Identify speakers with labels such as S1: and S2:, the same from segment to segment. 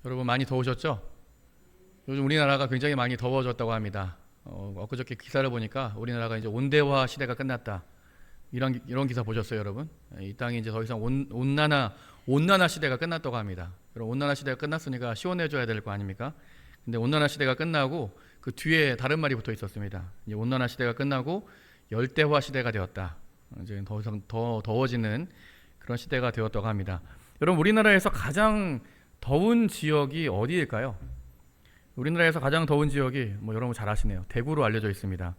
S1: 여러분 많이 더우셨죠? 요즘 우리나라가 굉장히 많이 더워졌다고 합니다. 엊그저께 기사를 보니까 우리나라가 이제 온대화 시대가 끝났다. 이런 기사 보셨어요, 여러분? 이 땅이 이제 더 이상 온난화 시대가 끝났다고 합니다. 그럼 온난화 시대가 끝났으니까 시원해져야 될 거 아닙니까? 근데 온난화 시대가 끝나고 그 뒤에 다른 말이 붙어 있었습니다. 이제 온난화 시대가 끝나고 열대화 시대가 되었다. 이제 더 이상 더 더워지는 그런 시대가 되었다고 합니다. 여러분, 우리나라에서 가장 더운 지역이 어디일까요? 우리나라에서 가장 더운 지역이 여러분 잘 아시네요. 대구로 알려져 있습니다.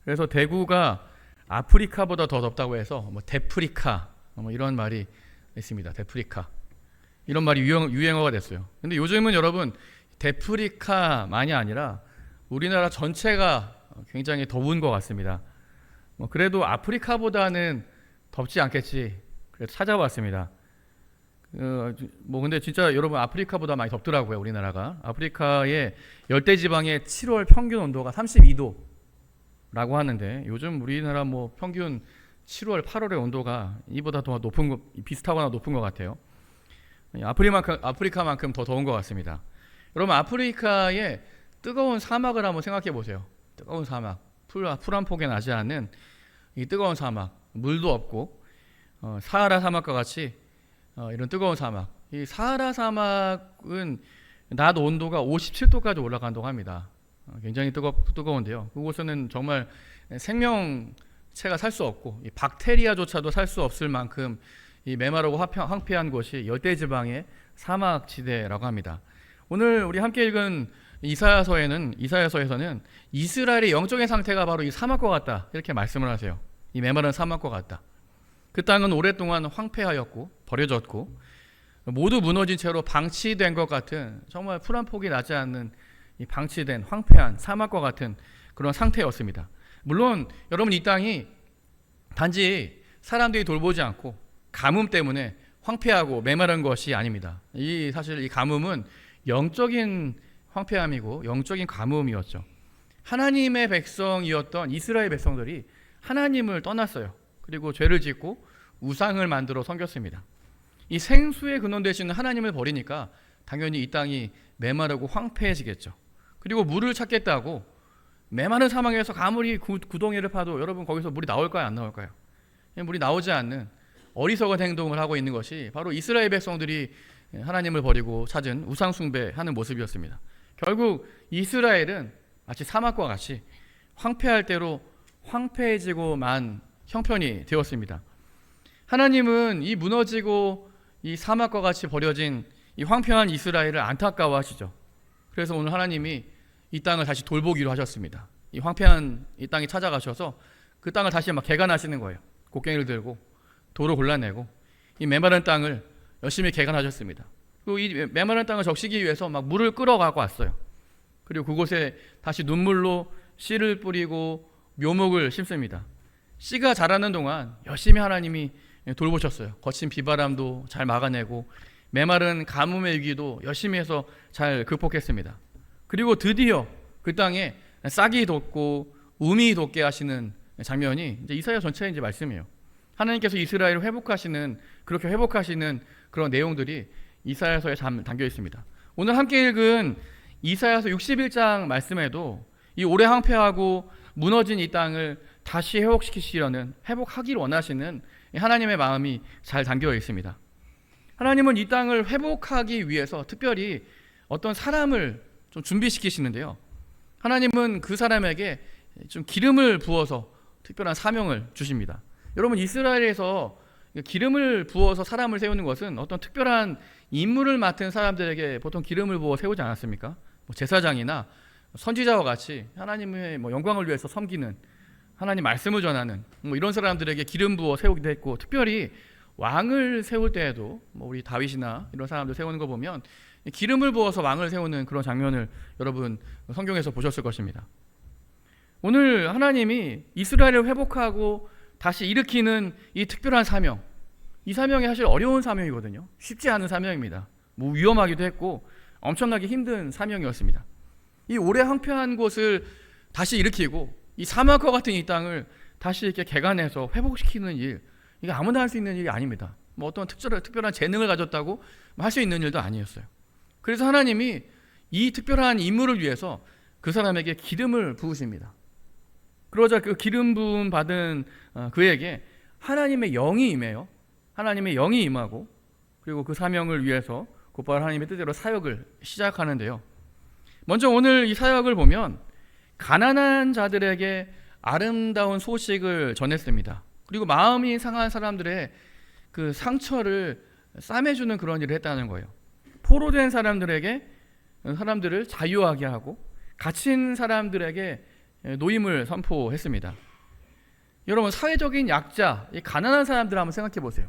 S1: 그래서 대구가 아프리카보다 더 덥다고 해서 데프리카 이런 말이 있습니다. 데프리카 이런 말이 유행어가 됐어요. 근데 요즘은 여러분 데프리카만이 아니라 우리나라 전체가 굉장히 더운 것 같습니다. 그래도 아프리카보다는 덥지 않겠지. 그래서 찾아봤습니다. 근데 진짜 여러분 아프리카보다 많이 덥더라고요. 우리나라가 아프리카의 열대지방의 7월 평균 온도가 32도라고 하는데 요즘 우리나라 평균 7월 8월의 온도가 이보다 더 비슷하거나 높은 것 같아요. 아프리카만큼 더 더운 것 같습니다. 여러분 아프리카의 뜨거운 사막을 한번 생각해 보세요. 뜨거운 사막, 풀 한 폭에 나지 않는 이 뜨거운 사막, 물도 없고 사하라 사막과 같이 이런 뜨거운 사막. 이 사하라 사막은 낮 온도가 57도까지 올라간다고 합니다. 굉장히 뜨거운데요. 그곳에는 정말 생명체가 살 수 없고 이 박테리아조차도 살 수 없을 만큼 이 메마르고 황폐한 곳이 열대지방의 사막지대라고 합니다. 오늘 우리 함께 읽은 이사야서에서는 이스라엘의 영적인 상태가 바로 이 사막과 같다 이렇게 말씀을 하세요. 이 메마른 사막과 같다. 그 땅은 오랫동안 황폐하였고 버려졌고 모두 무너진 채로 방치된 것 같은 정말 풀 한 폭이 나지 않는 이 방치된 황폐한 사막과 같은 그런 상태였습니다. 물론 여러분 이 땅이 단지 사람들이 돌보지 않고 가뭄 때문에 황폐하고 메마른 것이 아닙니다. 사실 이 가뭄은 영적인 황폐함이고 영적인 가뭄이었죠. 하나님의 백성이었던 이스라엘 백성들이 하나님을 떠났어요. 그리고 죄를 짓고 우상을 만들어 섬겼습니다. 이 생수의 근원 되시는 하나님을 버리니까 당연히 이 땅이 메마르고 황폐해지겠죠. 그리고 물을 찾겠다고 메마른 사막에서 아무리 구덩이를 파도 여러분 거기서 물이 나올까요, 안 나올까요? 물이 나오지 않는 어리석은 행동을 하고 있는 것이 바로 이스라엘 백성들이 하나님을 버리고 찾은 우상 숭배하는 모습이었습니다. 결국 이스라엘은 마치 사막과 같이 황폐할 대로 황폐해지고만 형편이 되었습니다. 하나님은 이 무너지고 이 사막과 같이 버려진 이 황폐한 이스라엘을 안타까워하시죠. 그래서 오늘 하나님이 이 땅을 다시 돌보기로 하셨습니다. 이 황폐한 이 땅에 찾아가셔서 그 땅을 다시 개간하시는 거예요. 곡괭이를 들고 돌을 골라내고 이 메마른 땅을 열심히 개간하셨습니다. 그리고 이 메마른 땅을 적시기 위해서 물을 끌어가고 왔어요. 그리고 그곳에 다시 눈물로 씨를 뿌리고 묘목을 심습니다. 씨가 자라는 동안 열심히 하나님이 돌보셨어요. 거친 비바람도 잘 막아내고 메마른 가뭄의 위기도 열심히 해서 잘 극복했습니다. 그리고 드디어 그 땅에 싹이 돋고 우미 돋게 하시는 장면이 이제 이사야 전체의 이제 말씀이에요. 하나님께서 이스라엘을 그렇게 회복하시는 그런 내용들이 이사야서에 담겨 있습니다. 오늘 함께 읽은 이사야서 61장 말씀에도 이 오래 황폐하고 무너진 이 땅을 다시 회복하기를 원하시는 하나님의 마음이 잘 담겨 있습니다. 하나님은 이 땅을 회복하기 위해서 특별히 어떤 사람을 좀 준비시키시는데요. 하나님은 그 사람에게 좀 기름을 부어서 특별한 사명을 주십니다. 여러분 이스라엘에서 기름을 부어서 사람을 세우는 것은 어떤 특별한 임무를 맡은 사람들에게 보통 기름을 부어 세우지 않았습니까? 제사장이나 선지자와 같이 하나님의 영광을 위해서 섬기는 하나님 말씀을 전하는 이런 사람들에게 기름 부어 세우기도 했고 특별히 왕을 세울 때에도 우리 다윗이나 이런 사람들 세우는 거 보면 기름을 부어서 왕을 세우는 그런 장면을 여러분 성경에서 보셨을 것입니다. 오늘 하나님이 이스라엘을 회복하고 다시 일으키는 이 특별한 사명, 이 사명이 사실 어려운 사명이거든요. 쉽지 않은 사명입니다. 위험하기도 했고 엄청나게 힘든 사명이었습니다. 이 오래 황폐한 곳을 다시 일으키고 이 사막과 같은 이 땅을 다시 이렇게 개간해서 회복시키는 일, 이게 아무나 할 수 있는 일이 아닙니다. 어떤 특별한 재능을 가졌다고 할 수 있는 일도 아니었어요. 그래서 하나님이 이 특별한 임무를 위해서 그 사람에게 기름을 부으십니다. 그러자 그 기름 부음 받은 그에게 하나님의 영이 임해요. 하나님의 영이 임하고, 그리고 그 사명을 위해서 곧바로 하나님의 뜻대로 사역을 시작하는데요. 먼저 오늘 이 사역을 보면 가난한 자들에게 아름다운 소식을 전했습니다. 그리고 마음이 상한 사람들의 그 상처를 싸매주는 그런 일을 했다는 거예요. 포로된 사람들을 자유하게 하고 갇힌 사람들에게 노임을 선포했습니다. 여러분, 사회적인 약자, 이 가난한 사람들 한번 생각해 보세요.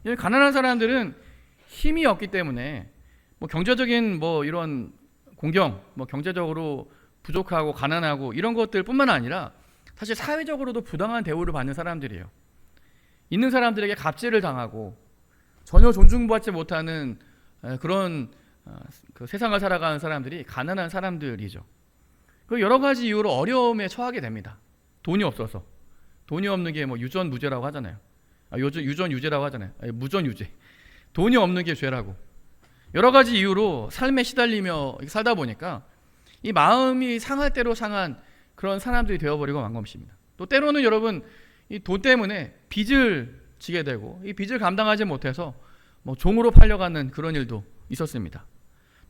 S1: 이 가난한 사람들은 힘이 없기 때문에 경제적인 이런 공경, 경제적으로 부족하고 가난하고 이런 것들뿐만 아니라 사실 사회적으로도 부당한 대우를 받는 사람들이에요. 있는 사람들에게 갑질을 당하고 전혀 존중받지 못하는 그런 그 세상을 살아가는 사람들이 가난한 사람들이죠. 그 여러 가지 이유로 어려움에 처하게 됩니다. 돈이 없어서. 돈이 없는 게 유전무죄라고 하잖아요. 유전유죄라고 하잖아요. 무전유죄. 돈이 없는 게 죄라고. 여러 가지 이유로 삶에 시달리며 살다 보니까 이 마음이 상할 대로 상한 그런 사람들이 되어버리고 만 것입니다. 또 때로는 여러분, 이 돈 때문에 빚을 지게 되고 이 빚을 감당하지 못해서 종으로 팔려가는 그런 일도 있었습니다.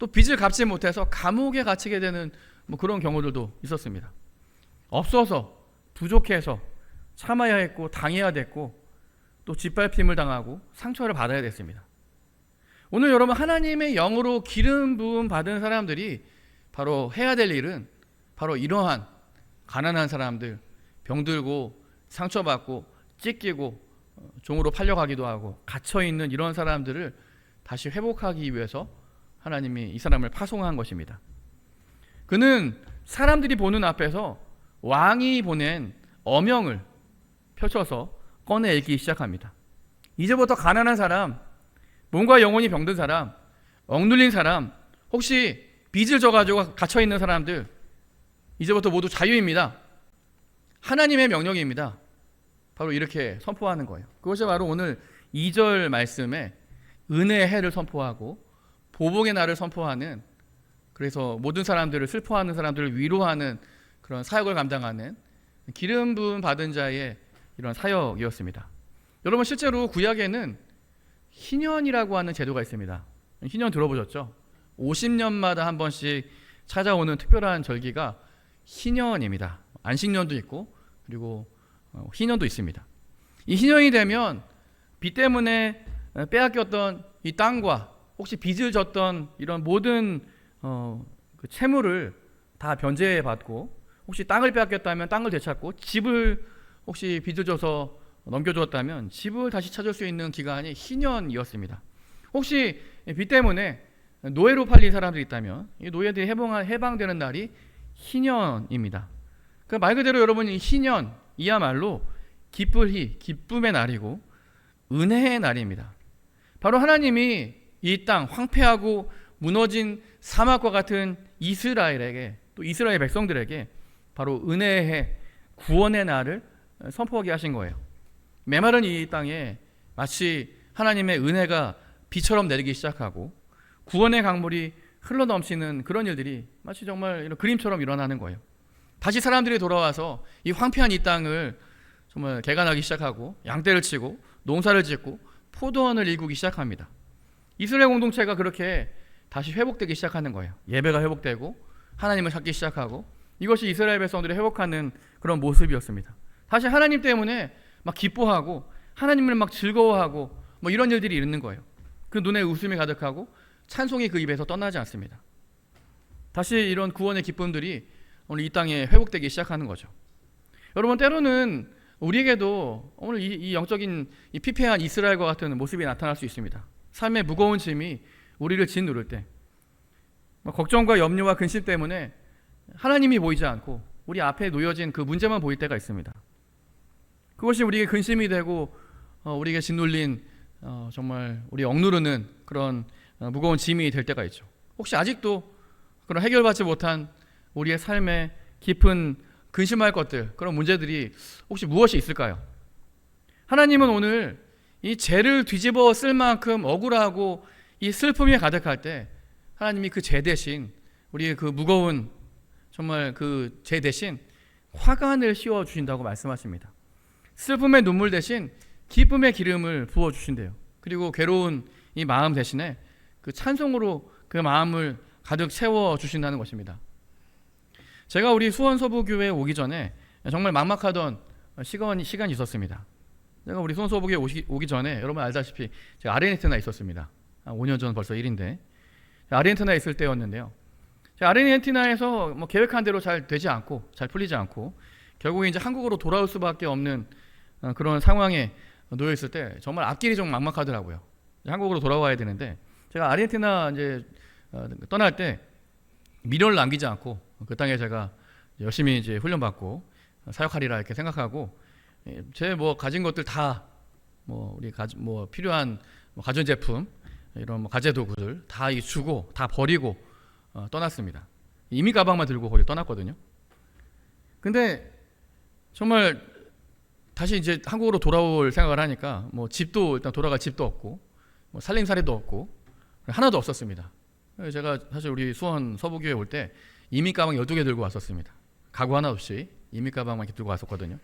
S1: 또 빚을 갚지 못해서 감옥에 갇히게 되는 그런 경우들도 있었습니다. 없어서, 부족해서 참아야 했고 당해야 됐고 또 짓밟힘을 당하고 상처를 받아야 됐습니다. 오늘 여러분, 하나님의 영으로 기름 부음 받은 사람들이 바로 해야 될 일은 바로 이러한 가난한 사람들, 병들고 상처받고 찢기고 종으로 팔려가기도 하고 갇혀있는 이런 사람들을 다시 회복하기 위해서 하나님이 이 사람을 파송한 것입니다. 그는 사람들이 보는 앞에서 왕이 보낸 어명을 펼쳐서 꺼내 읽기 시작합니다. 이제부터 가난한 사람, 몸과 영혼이 병든 사람, 억눌린 사람, 혹시 빚을 져가지고 갇혀있는 사람들, 이제부터 모두 자유입니다. 하나님의 명령입니다. 바로 이렇게 선포하는 거예요. 그것이 바로 오늘 2절 말씀에 은혜의 해를 선포하고 보복의 날을 선포하는, 그래서 모든 사람들을, 슬퍼하는 사람들을 위로하는 그런 사역을 감당하는 기름 부음 받은 자의 이런 사역이었습니다. 여러분, 실제로 구약에는 희년이라고 하는 제도가 있습니다. 희년 들어보셨죠? 50년마다 한 번씩 찾아오는 특별한 절기가 희년입니다. 안식년도 있고 그리고 희년도 있습니다. 이 희년이 되면 빚 때문에 빼앗겼던 이 땅과 혹시 빚을 졌던 이런 모든 그 채무를 다 변제받고, 혹시 땅을 빼앗겼다면 땅을 되찾고, 집을 혹시 빚을 져서 넘겨주었다면 집을 다시 찾을 수 있는 기간이 희년이었습니다. 혹시 빚 때문에 노예로 팔린 사람들이 있다면 이 노예들이 해방되는 날이 희년입니다. 그 말 그대로 여러분, 이 희년이야말로 기쁨의 날이고 은혜의 날입니다. 바로 하나님이 이 땅 황폐하고 무너진 사막과 같은 이스라엘에게, 또 이스라엘 백성들에게 바로 은혜의 구원의 날을 선포하게 하신 거예요. 메마른 이 땅에 마치 하나님의 은혜가 비처럼 내리기 시작하고 구원의 강물이 흘러넘치는 그런 일들이 마치 정말 이런 그림처럼 일어나는 거예요. 다시 사람들이 돌아와서 이 황폐한 이 땅을 정말 개간하기 시작하고 양떼를 치고 농사를 짓고 포도원을 일구기 시작합니다. 이스라엘 공동체가 그렇게 다시 회복되기 시작하는 거예요. 예배가 회복되고 하나님을 찾기 시작하고, 이것이 이스라엘 백성들이 회복하는 그런 모습이었습니다. 다시 하나님 때문에 막 기뻐하고 하나님을 막 즐거워하고 이런 일들이 있는 거예요. 그 눈에 웃음이 가득하고 찬송이 그 입에서 떠나지 않습니다. 다시 이런 구원의 기쁨들이 오늘 이 땅에 회복되기 시작하는 거죠. 여러분, 때로는 우리에게도 오늘 이 영적인 이 피폐한 이스라엘과 같은 모습이 나타날 수 있습니다. 삶의 무거운 짐이 우리를 짓누를 때, 걱정과 염려와 근심 때문에 하나님이 보이지 않고 우리 앞에 놓여진 그 문제만 보일 때가 있습니다. 그것이 우리에게 근심이 되고 우리에게 짓눌린 정말 우리 억누르는 그런 무거운 짐이 될 때가 있죠. 혹시 아직도 그런 해결받지 못한 우리의 삶에 깊은 근심할 것들, 그런 문제들이 혹시 무엇이 있을까요? 하나님은 오늘 이 죄를 뒤집어 쓸 만큼 억울하고 이 슬픔이 가득할 때 하나님이 그 죄 대신, 우리의 그 무거운 정말 그 죄 대신 화관을 씌워 주신다고 말씀하십니다. 슬픔의 눈물 대신 기쁨의 기름을 부어 주신대요. 그리고 괴로운 이 마음 대신에 그 찬송으로 그 마음을 가득 채워 주신다는 것입니다. 제가 우리 수원 서부교회에 오기 전에 정말 막막하던 시간이 있었습니다. 제가 우리 수원 서부교회 오기 전에 여러분 알다시피 제가 아르헨티나에 있었습니다. 5년 전 벌써 일인데 아르헨티나에 있을 때였는데요. 아르헨티나에서 뭐 계획한 대로 잘 되지 않고 잘 풀리지 않고 결국에 이제 한국으로 돌아올 수밖에 없는 그런 상황에 놓여 있을 때 정말 앞길이 좀 막막하더라고요. 한국으로 돌아와야 되는데 제가 아르헨티나 이제 떠날 때 미련을 남기지 않고 그 땅에 제가 열심히 이제 훈련받고 사역하리라 이렇게 생각하고 제 뭐 가진 것들 다 뭐 우리 필요한 가전제품 이런 가재 도구들 다 주고 다 버리고 떠났습니다. 이민 가방만 들고 거기 떠났거든요. 근데 정말 다시 이제 한국으로 돌아올 생각을 하니까 뭐 집도 일단 돌아갈 집도 없고 뭐 살림살이도 없고 하나도 없었습니다. 제가 사실 우리 수원 서부교회 올 때 이민 가방 12개 들고 왔었습니다. 가구 하나 없이 이민 가방만 이렇게 들고 왔었거든요.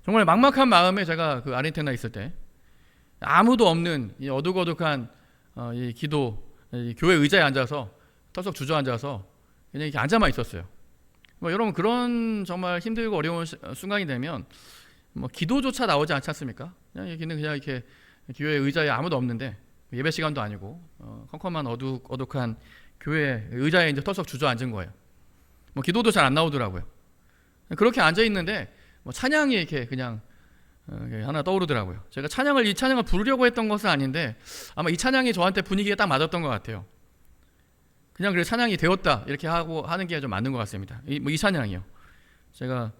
S1: 정말 막막한 마음에 제가 그 아르헨티나에 있을 때 아무도 없는 이 어둑어둑한 이 교회 의자에 앉아서 털썩 주저앉아서 그냥 이렇게 앉아만 있었어요. 뭐 여러분 그런 정말 힘들고 어려운 순간이 되면 뭐 기도조차 나오지 않지 않습니까? 그냥 이렇게 교회 의자에 아무도 없는데 예배 시간도 아니고 컴컴한 어둑어둑한 교회 의자에 이제 털썩 주저앉은 거예요. 뭐 기도도 잘 안 나오더라고요. 그렇게 앉아 있는데 뭐 찬양이 이렇게 그냥 하나 떠오르더라고요. 제가 이 찬양을 부르려고 했던 것은 아닌데 아마 이 찬양이 저한테 분위기에 딱 맞았던 것 같아요. 그냥 그래 찬양이 되었다 이렇게 하고 하는 게 좀 맞는 것 같습니다. 이 찬양이요. 제가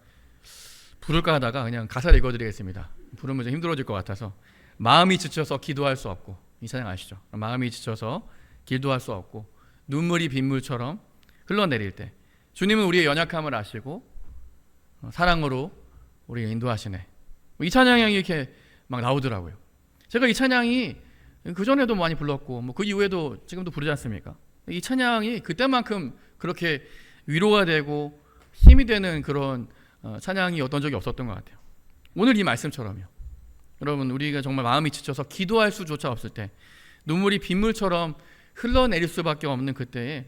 S1: 부를까 하다가 그냥 가사를 읽어드리겠습니다. 부르면 좀 힘들어질 것 같아서. 마음이 지쳐서 기도할 수 없고, 이 찬양 아시죠? 마음이 지쳐서 기도할 수 없고 눈물이 빗물처럼 흘러내릴 때 주님은 우리의 연약함을 아시고 사랑으로 우리를 인도하시네. 이 찬양이 이렇게 막 나오더라고요. 제가 이 찬양이 그전에도 많이 불렀고 뭐 그 이후에도 지금도 부르지 않습니까? 이 찬양이 그때만큼 그렇게 위로가 되고 힘이 되는 그런 찬양이 어떤 적이 없었던 것 같아요. 오늘 이 말씀처럼요. 여러분 우리가 정말 마음이 지쳐서 기도할 수조차 없을 때 눈물이 빗물처럼 흘러내릴 수밖에 없는 그때에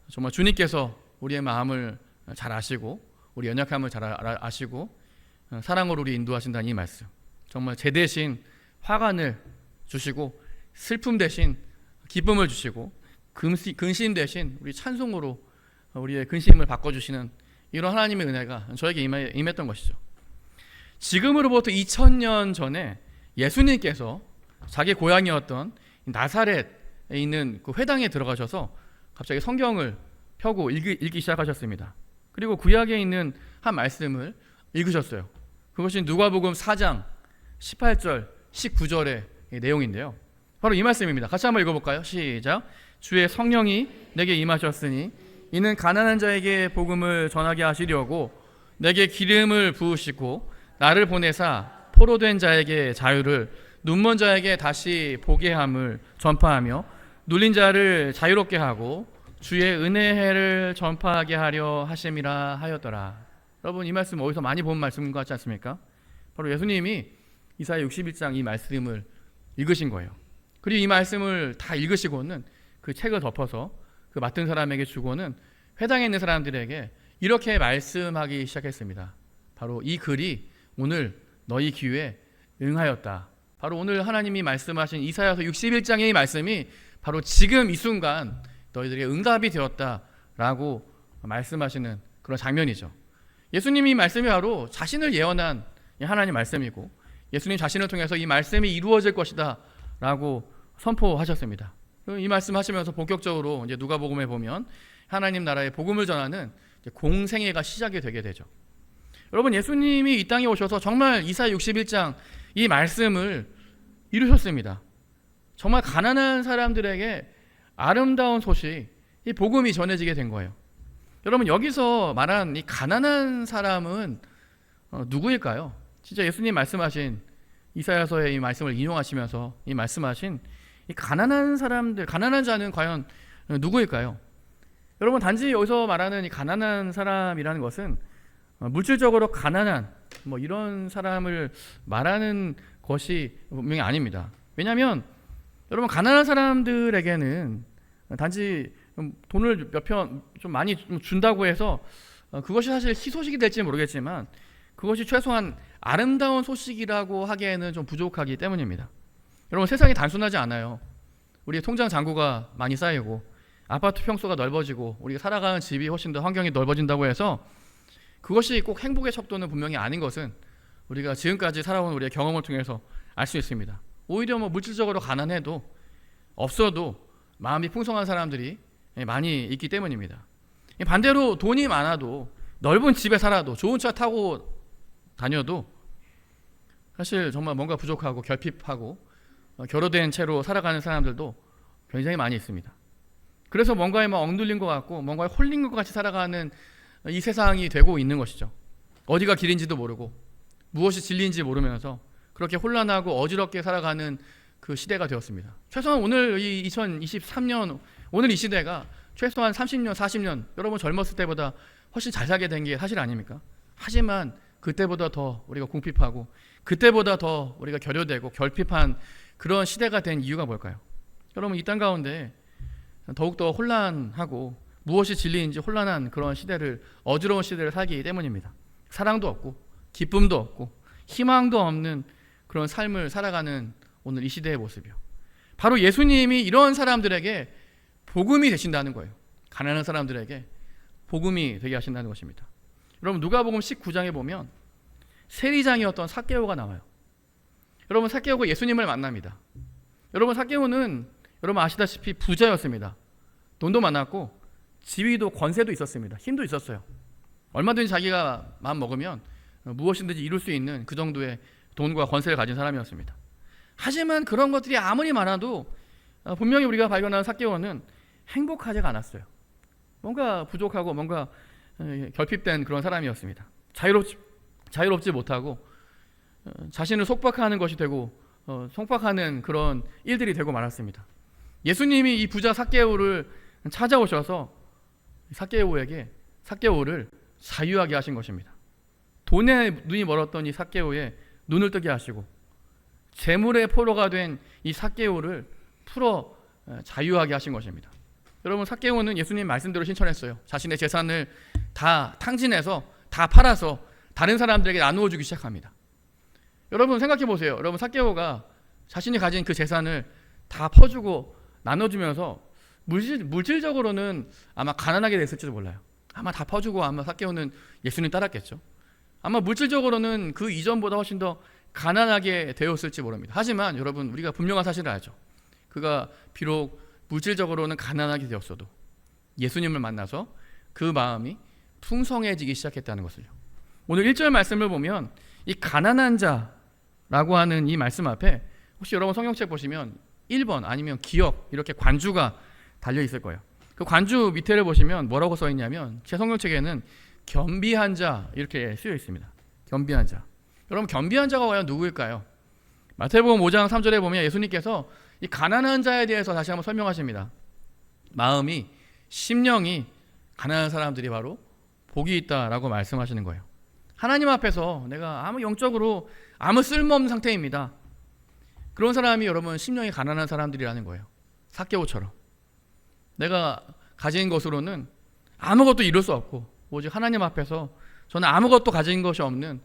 S1: 정말 주님께서 우리의 마음을 잘 아시고 우리 연약함을 잘 아시고 사랑으로 우리 인도하신다는 이 말씀, 정말 죄 대신 화관을 주시고 슬픔 대신 기쁨을 주시고 근심 대신 우리 찬송으로 우리의 근심을 바꿔주시는 이런 하나님의 은혜가 저에게 임했던 것이죠. 지금으로부터 2000년 전에 예수님께서 자기 고향이었던 나사렛에 있는 그 회당에 들어가셔서 갑자기 성경을 펴고 읽기 시작하셨습니다. 그리고 구약에 있는 한 말씀을 읽으셨어요. 그것이 누가복음 4장 18절 19절의 내용인데요. 바로 이 말씀입니다. 같이 한번 읽어볼까요? 시작. 주의 성령이 내게 임하셨으니 이는 가난한 자에게 복음을 전하게 하시려고 내게 기름을 부으시고 나를 보내사 포로된 자에게 자유를, 눈먼 자에게 다시 보게 함을 전파하며 눌린 자를 자유롭게 하고 주의 은혜의 해를 전파하게 하려 하심이라 하였더라. 여러분 이 말씀 어디서 많이 본 말씀 같지 않습니까? 바로 예수님이 이사야 61장 이 말씀을 읽으신 거예요. 그리고 이 말씀을 다 읽으시고는 그 책을 덮어서 그 맡은 사람에게 주고는 회당에 있는 사람들에게 이렇게 말씀하기 시작했습니다. 바로 이 글이 오늘 너희 귀에 응하였다. 바로 오늘 하나님이 말씀하신 이사야서 61장의 이 말씀이 바로 지금 이 순간 너희들의 응답이 되었다라고 말씀하시는 그런 장면이죠. 예수님이 이 말씀이 바로 자신을 예언한 하나님 말씀이고 예수님 자신을 통해서 이 말씀이 이루어질 것이다 라고 선포하셨습니다. 이 말씀하시면서 본격적으로 이제 누가복음에 보면 하나님 나라의 복음을 전하는 공생애가 시작이 되게 되죠. 여러분 예수님이 이 땅에 오셔서 정말 이사야 61장 이 말씀을 이루셨습니다. 정말 가난한 사람들에게 아름다운 소식, 이 복음이 전해지게 된 거예요. 여러분 여기서 말한 이 가난한 사람은 누구일까요? 진짜 예수님 말씀하신 이사야서의 이 말씀을 인용하시면서 이 말씀하신 이 가난한 사람들, 가난한 자는 과연 누구일까요? 여러분, 단지 여기서 말하는 이 가난한 사람이라는 것은 물질적으로 가난한 이런 사람을 말하는 것이 분명히 아닙니다. 왜냐하면 여러분, 가난한 사람들에게는 단지 돈을 몇 편 좀 많이 준다고 해서 그것이 사실 희소식이 될지 모르겠지만 그것이 최소한 아름다운 소식이라고 하기에는 좀 부족하기 때문입니다. 여러분, 세상이 단순하지 않아요. 우리의 통장 잔고가 많이 쌓이고 아파트 평수가 넓어지고 우리가 살아가는 집이 훨씬 더 환경이 넓어진다고 해서 그것이 꼭 행복의 척도는 분명히 아닌 것은 우리가 지금까지 살아온 우리의 경험을 통해서 알 수 있습니다. 오히려 물질적으로 가난해도 없어도 마음이 풍성한 사람들이 많이 있기 때문입니다. 반대로 돈이 많아도 넓은 집에 살아도 좋은 차 타고 다녀도 사실 정말 뭔가 부족하고 결핍하고 결여된 채로 살아가는 사람들도 굉장히 많이 있습니다. 그래서 뭔가에 억눌린 것 같고 뭔가에 홀린 것 같이 살아가는 이 세상이 되고 있는 것이죠. 어디가 길인지도 모르고 무엇이 진리인지 모르면서 그렇게 혼란하고 어지럽게 살아가는 그 시대가 되었습니다. 최소한 오늘 이 2023년 오늘 이 시대가 최소한 30년, 40년 여러분 젊었을 때보다 훨씬 잘 살게 된 게 사실 아닙니까? 하지만 그때보다 더 우리가 궁핍하고 그때보다 더 우리가 결여되고 결핍한 그런 시대가 된 이유가 뭘까요? 여러분, 이 땅 가운데 더욱더 혼란하고 무엇이 진리인지 혼란한 그런 시대를, 어지러운 시대를 살기 때문입니다. 사랑도 없고 기쁨도 없고 희망도 없는 그런 삶을 살아가는 오늘 이 시대의 모습이요. 바로 예수님이 이런 사람들에게 복음이 되신다는 거예요. 가난한 사람들에게 복음이 되게 하신다는 것입니다. 여러분, 누가복음 19장에 보면 세리장이었던 삭개오가 나와요. 여러분, 삭개오가 예수님을 만납니다. 여러분, 삭개오는 여러분 아시다시피 부자였습니다. 돈도 많았고 지위도 권세도 있었습니다. 힘도 있었어요. 얼마든지 자기가 마음 먹으면 무엇이든지 이룰 수 있는 그 정도의 돈과 권세를 가진 사람이었습니다. 하지만 그런 것들이 아무리 많아도 분명히 우리가 발견하는 삭개오는 행복하지가 않았어요. 뭔가 부족하고 뭔가 결핍된 그런 사람이었습니다. 자유롭지 못하고 자신을 속박하는 것이 되고 속박하는 그런 일들이 되고 말았습니다. 예수님이 이 부자 삭개오를 찾아오셔서 삭개오를 자유하게 하신 것입니다. 돈에 눈이 멀었던 이 삭개오의 눈을 뜨게 하시고 재물의 포로가 된 이 삭개오를 풀어 자유하게 하신 것입니다. 여러분, 삭개오는 예수님 말씀대로 신천했어요. 자신의 재산을 다 탕진해서 다 팔아서 다른 사람들에게 나누어 주기 시작합니다. 여러분, 생각해 보세요. 여러분, 삭개오가 자신이 가진 그 재산을 다 퍼주고 나눠주면서 물질적으로는 아마 가난하게 됐을지도 몰라요. 아마 다 퍼주고 아마 삭개오는 예수님 따랐겠죠. 아마 물질적으로는 그 이전보다 훨씬 더 가난하게 되었을지 모릅니다. 하지만 여러분, 우리가 분명한 사실을 알죠. 그가 비록 물질적으로는 가난하게 되었어도 예수님을 만나서 그 마음이 풍성해지기 시작했다는 것을요. 오늘 1절 말씀을 보면 이 가난한 자라고 하는 이 말씀 앞에 혹시 여러분 성경책 보시면 1번 아니면 기역 이렇게 관주가 달려 있을 거예요. 그 관주 밑에를 보시면 뭐라고 써 있냐면 제 성경책에는 겸비한 자 이렇게 쓰여 있습니다. 겸비한 자. 여러분, 겸비한 자가 과연 누구일까요? 마태복음 5장 3절에 보면 예수님께서 이 가난한 자에 대해서 다시 한번 설명하십니다. 마음이, 심령이 가난한 사람들이 바로 복이 있다라고 말씀하시는 거예요. 하나님 앞에서 내가 영적으로 아무 쓸모없는 상태입니다. 그런 사람이 여러분 심령이 가난한 사람들이라는 거예요. 삭개오처럼 내가 가진 것으로는 아무것도 이룰 수 없고 오직 하나님 앞에서 저는 아무것도 가진 것이 없는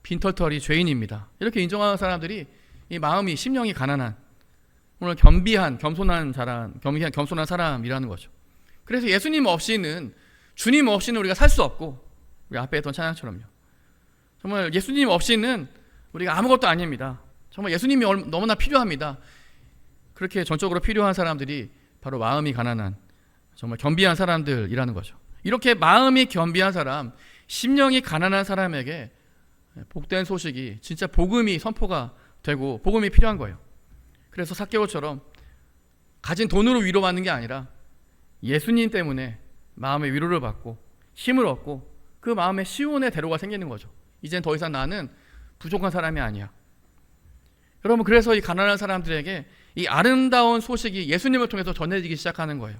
S1: 빈털터리 죄인입니다. 이렇게 인정하는 사람들이 이 마음이, 심령이 가난한, 오늘 겸비한, 겸손한 사람이라는 거죠. 그래서 예수님 없이는, 주님 없이는 우리가 살 수 없고, 우리 앞에 했던 찬양처럼요. 정말 예수님 없이는 우리가 아무것도 아닙니다. 정말 예수님이 너무나 필요합니다. 그렇게 전적으로 필요한 사람들이 바로 마음이 가난한, 정말 겸비한 사람들이라는 거죠. 이렇게 마음이 겸비한 사람, 심령이 가난한 사람에게 복된 소식이, 진짜 복음이 선포가 되고 복음이 필요한 거예요. 그래서 삭개오처럼 가진 돈으로 위로받는 게 아니라 예수님 때문에 마음의 위로를 받고 힘을 얻고 그 마음의 시온의 대로가 생기는 거죠. 이젠 더 이상 나는 부족한 사람이 아니야. 여러분, 그래서 이 가난한 사람들에게 이 아름다운 소식이 예수님을 통해서 전해지기 시작하는 거예요.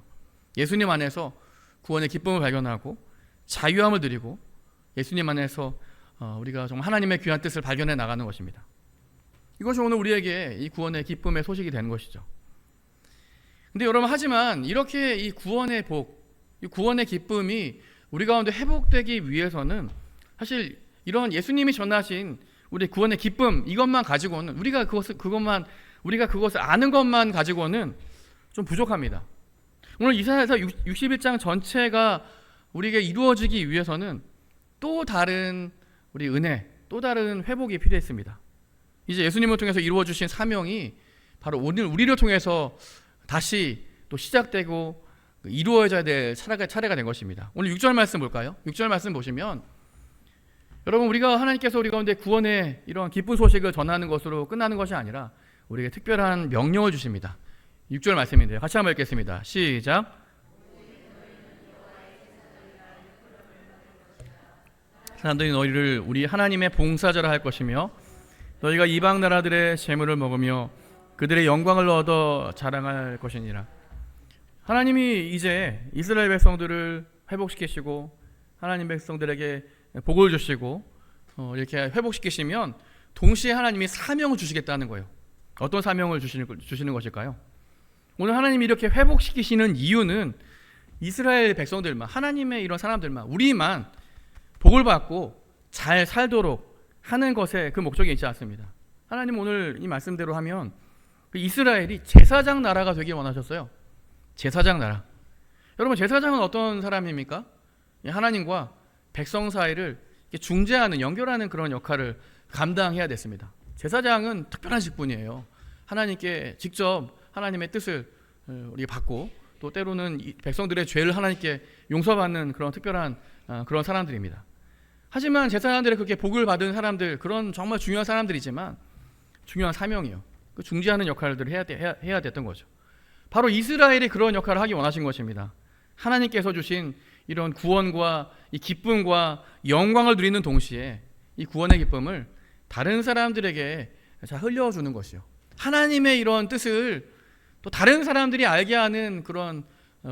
S1: 예수님 안에서 구원의 기쁨을 발견하고 자유함을 누리고 예수님 안에서 우리가 정말 하나님의 귀한 뜻을 발견해 나가는 것입니다. 이것이 오늘 우리에게 이 구원의 기쁨의 소식이 되는 것이죠. 근데 여러분, 하지만 이렇게 이 구원의 복, 이 구원의 기쁨이 우리 가운데 회복되기 위해서는 사실 이런 예수님이 전하신 우리 구원의 기쁨, 이것만 가지고는 우리가 그것을 아는 것만 가지고는 좀 부족합니다. 오늘 이사야서 61장 전체가 우리에게 이루어지기 위해서는 또 다른 우리 은혜, 또 다른 회복이 필요했습니다. 이제 예수님을 통해서 이루어 주신 사명이 바로 오늘 우리를 통해서 다시 또 시작되고 이루어져야 될 차례가 된 것입니다. 오늘 6절 말씀 볼까요? 6절 말씀 보시면 여러분, 우리가 하나님께서 우리 가운데 구원의 이런 기쁜 소식을 전하는 것으로 끝나는 것이 아니라 우리에게 특별한 명령을 주십니다. 6절 말씀인데요. 같이 한번 읽겠습니다. 시작. 사람들이 너희를 우리 하나님의 봉사자라 할 것이며 너희가 이방 나라들의 재물을 먹으며 그들의 영광을 얻어 자랑할 것이니라. 하나님이 이제 이스라엘 백성들을 회복시키시고 하나님 백성들에게 복을 주시고 이렇게 회복시키시면 동시에 하나님이 사명을 주시겠다는 거예요. 어떤 사명을 주시는 것일까요? 오늘 하나님이 이렇게 회복시키시는 이유는 이스라엘 백성들만, 하나님의 이런 사람들만, 우리만 복을 받고 잘 살도록 하는 것에 그 목적이 있지 않습니다. 하나님 오늘 이 말씀대로 하면 이스라엘이 제사장 나라가 되길 원하셨어요. 제사장 나라. 여러분, 제사장은 어떤 사람입니까? 하나님과 백성 사이를 중재하는, 연결하는 그런 역할을 감당해야 됐습니다. 제사장은 특별한 직분이에요. 하나님께 직접 하나님의 뜻을 우리가 받고 또 때로는 백성들의 죄를 하나님께 용서받는 그런 특별한 그런 사람들입니다. 하지만 제사장들이 그렇게 복을 받은 사람들, 그런 정말 중요한 사람들이지만 중요한 사명이요. 그 중재하는 역할들을 해야 됐던 거죠. 바로 이스라엘이 그런 역할을 하기 원하신 것입니다. 하나님께서 주신 이런 구원과 이 기쁨과 영광을 누리는 동시에 이 구원의 기쁨을 다른 사람들에게 잘 흘려주는 것이요. 하나님의 이런 뜻을 또 다른 사람들이 알게 하는 그런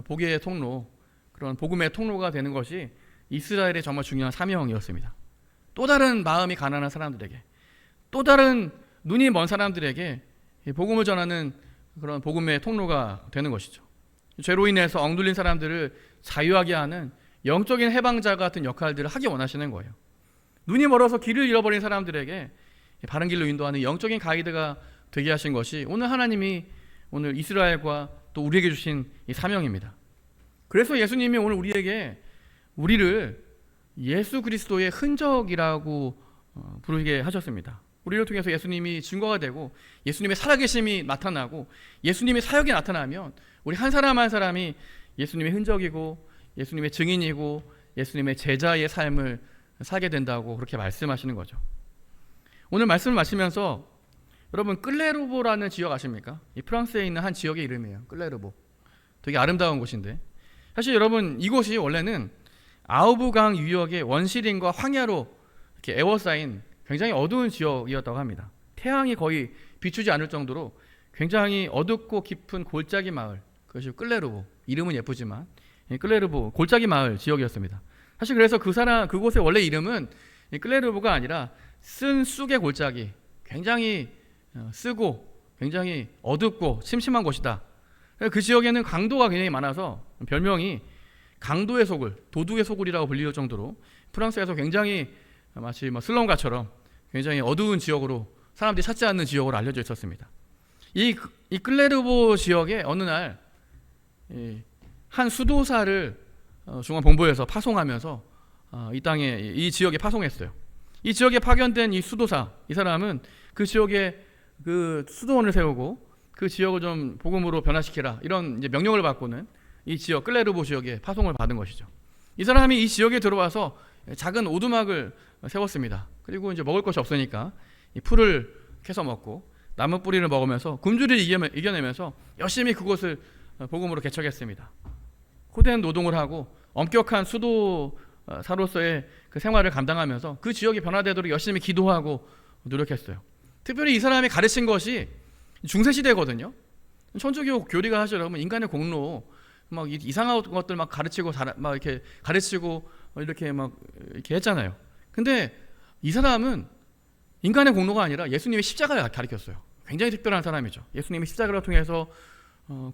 S1: 복의 통로, 그런 복음의 통로가 되는 것이 이스라엘의 정말 중요한 사명이었습니다. 또 다른 마음이 가난한 사람들에게, 또 다른 눈이 먼 사람들에게 복음을 전하는 그런 복음의 통로가 되는 것이죠. 죄로 인해서 억눌린 사람들을 자유하게 하는 영적인 해방자 같은 역할들을 하기 원하시는 거예요. 눈이 멀어서 길을 잃어버린 사람들에게 바른 길로 인도하는 영적인 가이드가 되게 하신 것이 오늘 하나님이 오늘 이스라엘과 또 우리에게 주신 이 사명입니다. 그래서 예수님이 오늘 우리를 예수 그리스도의 흔적이라고 부르게 하셨습니다. 우리를 통해서 예수님이 증거가 되고 예수님의 살아계심이 나타나고 예수님의 사역이 나타나면 우리 한 사람 한 사람이 예수님의 흔적이고 예수님의 증인이고 예수님의 제자의 삶을 살게 된다고 그렇게 말씀하시는 거죠. 오늘 말씀을 마치면서 여러분, 끌레르보라는 지역 아십니까? 이 프랑스에 있는 한 지역의 이름이에요. 끌레르보. 되게 아름다운 곳인데 사실 여러분, 이곳이 원래는 아우브강 유역의 원시림과 황야로 이렇게 에워싸인 굉장히 어두운 지역이었다고 합니다. 태양이 거의 비추지 않을 정도로 굉장히 어둡고 깊은 골짜기 마을, 그것이 끌레르보. 이름은 예쁘지만 끌레르보 골짜기 마을 지역이었습니다. 사실 그래서 그곳의 원래 이름은 끌레르보가 아니라 쓴 쑥의 골짜기, 굉장히 쓰고 굉장히 어둡고 심심한 곳이다. 그 지역에는 강도가 굉장히 많아서 별명이 강도의 소굴, 도둑의 소굴이라고 불릴 정도로 프랑스에서 굉장히 마치 슬럼가처럼 굉장히 어두운 지역으로, 사람들이 찾지 않는 지역으로 알려져 있었습니다. 이 끌레르보 지역에 어느 날 한 수도사를 중앙본부에서 파송하면서 이 지역에 파송했어요. 이 지역에 파견된 이 수도사, 이 사람은 그 지역에 그 수도원을 세우고 그 지역을 좀 복음으로 변화시키라, 이런 이제 명령을 받고는 이 지역 끌레르보 지역에 파송을 받은 것이죠. 이 사람이 이 지역에 들어와서 작은 오두막을 세웠습니다. 그리고 이제 먹을 것이 없으니까 이 풀을 캐서 먹고 나무 뿌리를 먹으면서 굶주리를 이겨내면서 열심히 그곳을 복음으로 개척했습니다. 고된 노동을 하고 엄격한 수도사로서의 그 생활을 감당하면서 그 지역이 변화되도록 열심히 기도하고 노력했어요. 특별히 이 사람이 가르친 것이 중세시대거든요. 천주교 교리가 사실 여러분 인간의 공로, 막 이상한 것들 막 가르치고 막 이렇게 가르치고 이렇게 막 이렇게 했잖아요. 근데 이 사람은 인간의 공로가 아니라 예수님의 십자가를 가르쳤어요. 굉장히 특별한 사람이죠. 예수님의 십자가를 통해서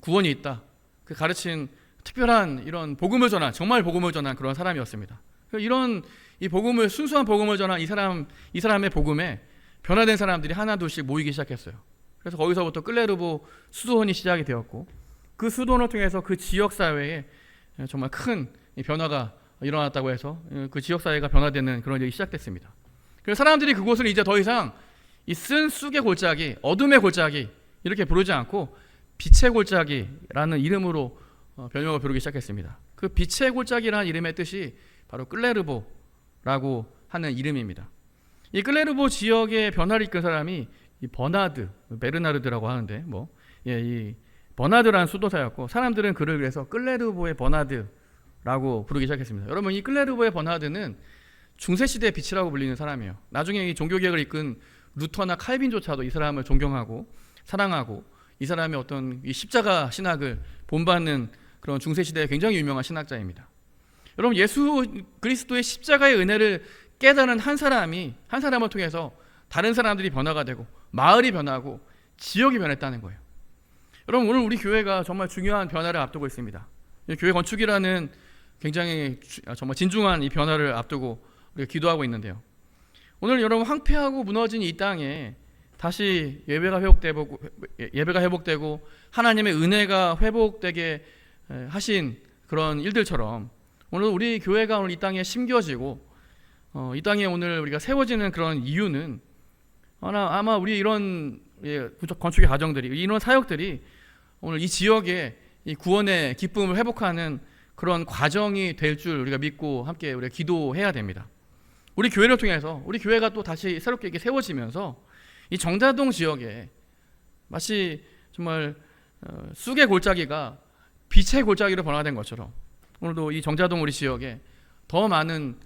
S1: 구원이 있다. 그 가르친 특별한 이런 복음을 전한, 정말 복음을 전한 그런 사람이었습니다. 이런 이 복음을, 순수한 복음을 전한 이 사람의 복음에 변화된 사람들이 하나둘씩 모이기 시작했어요. 그래서 거기서부터 끌레르보 수도원이 시작이 되었고, 그 수도원을 통해서 그 지역 사회에 정말 큰 변화가 일어났다고 해서 그 지역 사회가 변화되는 그런 일이 시작됐습니다. 그래서 사람들이 그곳을 이제 더 이상 이 쓴 쑥의 골짜기, 어둠의 골짜기 이렇게 부르지 않고 빛의 골짜기라는 이름으로 별명을 부르기 시작했습니다. 그 빛의 골짜기라는 이름의 뜻이 바로 끌레르보라고 하는 이름입니다. 이 끌레르보 지역의 변화를 이끈 사람이 이 버나드, 베르나르드라고 하는데 이 버나드라는 수도사였고, 사람들은 그를 그래서 끌레르보의 버나드라고 부르기 시작했습니다. 여러분, 이 끌레르보의 버나드는 중세시대의 빛이라고 불리는 사람이에요. 나중에 이 종교개혁을 이끈 루터나 칼빈조차도 이 사람을 존경하고 사랑하고, 이 사람의 어떤 이 십자가 신학을 본받는 그런 중세시대의 굉장히 유명한 신학자입니다. 여러분, 예수 그리스도의 십자가의 은혜를 깨달은 한 사람을 통해서 다른 사람들이 변화가 되고 마을이 변하고 지역이 변했다는 거예요. 여러분, 오늘 우리 교회가 정말 중요한 변화를 앞두고 있습니다. 교회 건축이라는 굉장히 정말 진중한 이 변화를 앞두고 우리가 기도하고 있는데요. 오늘 여러분, 황폐하고 무너진 이 땅에 다시 예배가 회복되고 하나님의 은혜가 회복되게 하신 그런 일들처럼, 오늘 우리 교회가 오늘 이 땅에 심겨지고 이 땅에 오늘 우리가 세워지는 그런 이유는 아마 우리 이런 건축의 가정들이, 이런 사역들이 오늘 이 지역에 이 구원의 기쁨을 회복하는 그런 과정이 될 줄 우리가 믿고 함께 우리가 기도해야 됩니다. 우리 교회를 통해서 우리 교회가 또 다시 새롭게 이렇게 세워지면서 이 정자동 지역에 마치 정말 쑥의 골짜기가 빛의 골짜기로 변화된 것처럼, 오늘도 이 정자동 우리 지역에 더 많은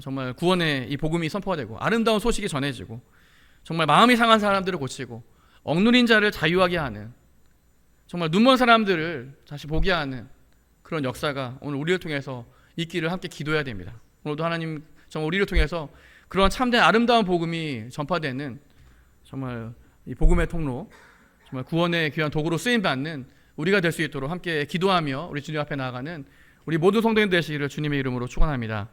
S1: 정말 구원의 이 복음이 선포되고 아름다운 소식이 전해지고, 정말 마음이 상한 사람들을 고치고 억누린 자를 자유하게 하는, 정말 눈먼 사람들을 다시 보게 하는 그런 역사가 오늘 우리를 통해서 있기를 함께 기도해야 됩니다. 오늘도 하나님 정말 우리를 통해서 그런 참된 아름다운 복음이 전파되는 정말 이 복음의 통로, 정말 구원의 귀한 도구로 쓰임받는 우리가 될 수 있도록 함께 기도하며 우리 주님 앞에 나아가는 우리 모든 성도님 되시기를 주님의 이름으로 축원합니다.